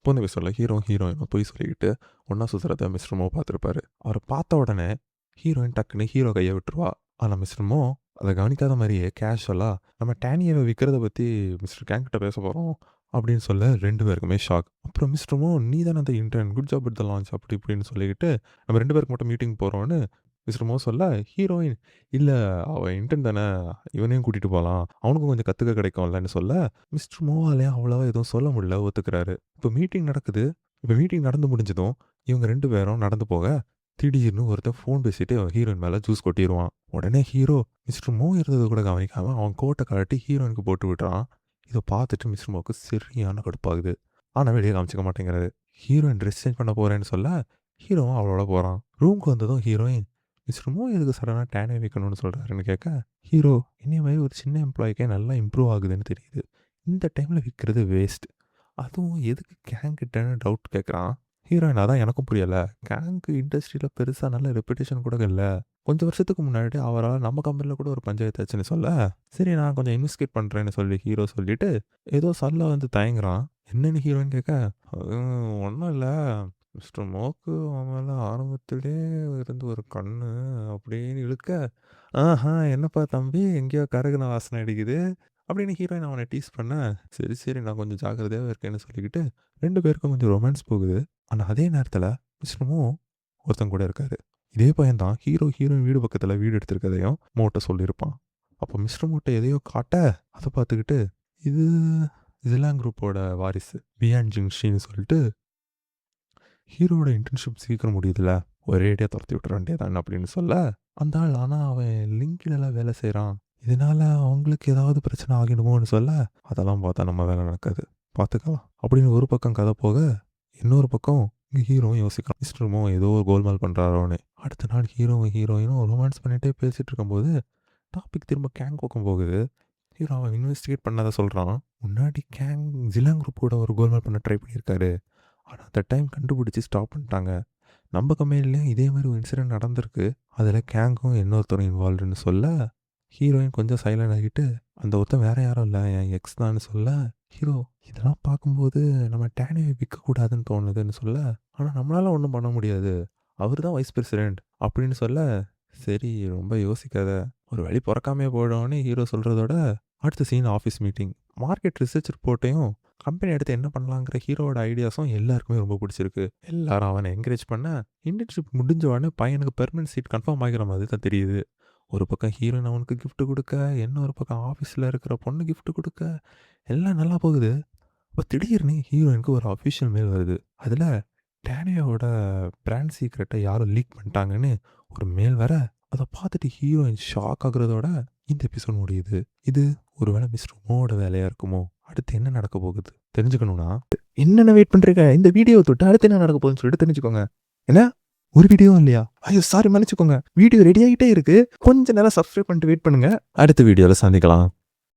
போன எபிசோடில் ஹீரோயினும் பொய் சொல்லிக்கிட்டு ஒன்றா சுற்றுறத மிஸ்டர் மோ பார்த்துருப்பாரு. அவரை பார்த்த உடனே ஹீரோயின் டக்குன்னு ஹீரோ கையை விட்டுருவா. ஆனால் மிஸ்டர் மோ அதை கவனிக்காத மாதிரியே கேஷுவலாக நம்ம டேனியை விற்கிறத பற்றி மிஸ்டர் கேங் கிட்ட பேச போகிறோம் அப்படின்னு சொல்ல 2 பேருக்குமே ஷாக். அப்புறம் மிஸ்டர் மோ நீ தானே அந்த intern, good job with the launch அப்படி இப்படின்னு சொல்லிக்கிட்டு நம்ம 2 பேருக்கு மட்டும் மீட்டிங் போகிறோன்னு மிஸ்டர் மோ சொல்ல, ஹீரோயின் இல்லை அவன் இன்டர்ன் தானே, இவனையும் கூட்டிகிட்டு போகலாம், அவனுக்கும் கொஞ்சம் கற்றுக்க கிடைக்கும்லன்னு சொல்ல மிஸ்டர் மோவாலே அவ்வளோவா எதுவும் சொல்ல முடியல, ஒத்துக்கிறாரு. இப்போ மீட்டிங் நடக்குது. இப்போ மீட்டிங் நடந்து முடிஞ்சதும் இவங்க 2 பேரும் நடந்து போக திடீர்னு ஒருத்தன் ஃபோன் பேசிட்டு ஹீரோயின் மேலே ஜூஸ் கொட்டிடுவான். உடனே ஹீரோ மிஸ்டர் மோ இருந்தது கூட கவனிக்காம அவன் கோட்டை கழட்டி ஹீரோயினுக்கு போட்டு விட்டுறான். இதை பார்த்துட்டு மிஸ்டர் மோவுக்கு சரியான கடுப்பாகுது. ஆனால் வெளியே காமிச்சிக்க மாட்டேங்கிறாரு. ஹீரோயின் ட்ரெஸ் சேஞ்ச் பண்ண போகிறேன்னு சொல்ல ஹீரோவும் அவளோட போகிறான். ரூமுக்கு வந்ததும் ஹீரோயின் மிஸ்டர் மோ எதுக்கு சடனாக டேனே வைக்கணும்னு சொல்கிறாருன்னு கேட்க, ஹீரோ என்னைய மாதிரி ஒரு சின்ன எம்ப்ளாய்க்கே நல்லா இம்ப்ரூவ் ஆகுதுன்னு தெரியுது, இந்த டைமில் விற்கிறது வேஸ்ட், அதுவும் எதுக்கு கேங் கிட்டன்னு டவுட் கேட்குறான். ஹீரோயின் அதான் எனக்கும் புரியலை, கேங்க்கு இண்டஸ்ட்ரியில் பெருசாக நல்ல ரெப்புடேஷன் கூட இல்லை, கொஞ்சம் வருஷத்துக்கு முன்னாடி அவரால் நம்ம கம்பெனியில் கூட ஒரு பஞ்சாயத்து ஆச்சுன்னு சொல்ல, சரி நான் கொஞ்சம் இன்வெஸ்டிகேட் பண்ணுறேன்னு சொல்லி ஹீரோ சொல்லிட்டு ஏதோ சொல்ல வந்து தயங்குறான். என்னன்னு ஹீரோயின் கேட்க, ஒன்றும் இல்லை மிஸ்டர் மோக்கு அவன் மேலே ஆரம்பத்திலே இருந்து ஒரு கண்ணு அப்படின்னு இழுக்க, ஆஹா என்னப்பா தம்பி எங்கேயோ கருகுன வாசனை அடிக்குது அப்படின்னு ஹீரோயின் அவனை டீஸ் பண்ண, சரி சரி நான் கொஞ்சம் ஜாக்கிரதையாக இருக்கேன்னு சொல்லிக்கிட்டு 2 பேருக்கும் கொஞ்சம் ரொமான்ஸ் போகுது. ஆனால் அதே நேரத்தில் மிஸ்டர் மோ ஒருத்தன் கூட இருக்காரு. இதே பையன் தான் ஹீரோயின் வீடு பக்கத்தில் வீடு எடுத்திருக்கதையும் மோட்ட சொல்லியிருப்பான். அப்போ மிஸ்டர் மோட்டை எதையோ காட்ட அதை பார்த்துக்கிட்டு இது ஜிலாங் குரூப்போட வாரிசு பியான் ஜிங்ஷின்னு சொல்லிட்டு, ஹீரோட இன்டர்ன்ஷிப் சீக்கிரம் முடியுதுல, ஒரேடியாக துரத்தி விட்டுற வேண்டியதான் அப்படின்னு சொல்ல, அந்த ஆள் ஆனால் அவன் லிங்கிலெல்லாம் வேலை செய்கிறான், இதனால் அவங்களுக்கு ஏதாவது பிரச்சனை ஆகிடுமோன்னு சொல்ல, அதெல்லாம் பார்த்தா நம்ம வேலை நடக்காது, பார்த்துக்கலாம் அப்படின்னு ஒரு பக்கம் கதை போக, இன்னொரு பக்கம் இங்கே ஹீரோவும் யோசிக்கலாம் மிஸ்டர் மோ ஏதோ ஒரு கோல்மால் பண்ணுறாரோன்னு. அடுத்த நாள் ஹீரோயினும் ரொமான்ஸ் பண்ணிகிட்டே பேசிகிட்டு இருக்கும்போது டாபிக் திரும்ப கேங் பக்கம் போகுது. ஹீரோ அவன் இன்வெஸ்டிகேட் பண்ணாத சொல்கிறான், முன்னாடி கேங் ஜிலாங் குரூப்போட ஒரு கோல்மால் பண்ண ட்ரை பண்ணியிருக்காரு, ஆனால் அந்த டைம் கண்டுபிடிச்சி ஸ்டாப் பண்ணிட்டாங்க, நம்ம கம்பெனிலையும் இதே மாதிரி ஒரு இன்சிடென்ட் நடந்திருக்கு, அதில் கேங்கும் இன்னொருத்தரும் இன்வால்வ்டுன்னு சொல்ல, ஹீரோயின் கொஞ்சம் சைலண்ட் ஆகிட்டு அந்த ஒருத்தன் வேறு யாரும் இல்லை என் எக்ஸ் தான்னு சொல்ல, ஹீரோ இதெல்லாம் பார்க்கும்போது நம்ம டேனியை விற்கக்கூடாதுன்னு தோணுதுன்னு சொல்ல, ஆனால் நம்மளால ஒன்றும் பண்ண முடியாது, அவர் தான் வைஸ் பிரசிடென்ட் அப்படின்னு சொல்ல, சரி ரொம்ப யோசிக்காத ஒரு வழி பிறக்காமே போயிடும்னு ஹீரோ சொல்கிறதோட அடுத்த scene office meeting. Market research ரிப்போர்ட்டையும் கம்பெனி எடுத்து என்ன பண்ணலாங்கிற ஹீரோட ஐடியாஸும் எல்லாருக்குமே ரொம்ப பிடிச்சிருக்கு. எல்லாரும் அவனை என்கரேஜ் பண்ண இன்டர்ன்ஷிப் முடிஞ்ச உடனே பையனுக்கு பெர்மனன்ட் சீட் கன்ஃபார்ம் ஆகிற மாதிரி தான் தெரியுது. ஒரு பக்கம் ஹீரோயின் அவனுக்கு கிஃப்ட் கொடுக்க, இன்னொரு பக்கம் ஆஃபீஸில் இருக்கிற பொண்ணு கிஃப்ட் கொடுக்க, எல்லாம் நல்லா போகுது. இப்போ திடீர்னு ஹீரோயினுக்கு ஒரு அஃபிஷியல் மெயில் வருது. அதில் டேனியோட பிராண்ட் சீக்ரெட்டை யாரும் லீக் பண்ணிட்டாங்கன்னு ஒரு மெயில் வர, அதை பார்த்துட்டு ஹீரோயின் ஷாக் ஆகுறதோட இந்த எபிசோட் முடியுது. இது ஒருவேளை மிஸ்டர் மோவோட வேலையாக இருக்குமோ? அடுத்து என்ன நடக்க போகுது தெரிஞ்சுக்கணும்னா என்னென்ன வெயிட் பண்ணுறீங்க, இந்த வீடியோ தொட்டு அடுத்து என்ன நடக்க போகுதுன்னு சொல்லிட்டு தெரிஞ்சுக்கோங்க. என்ன ஒரு வீடியோ இல்லையா? ஐயோ சாரி மன்னிச்சுக்கோங்க, வீடியோ ரெடி ஆகிட்டே இருக்கு, கொஞ்ச நேரம் சப்ஸ்கிரைப் பண்ணிட்டு வெயிட் பண்ணுங்க, அடுத்த வீடியோவில் சந்திக்கலாம்.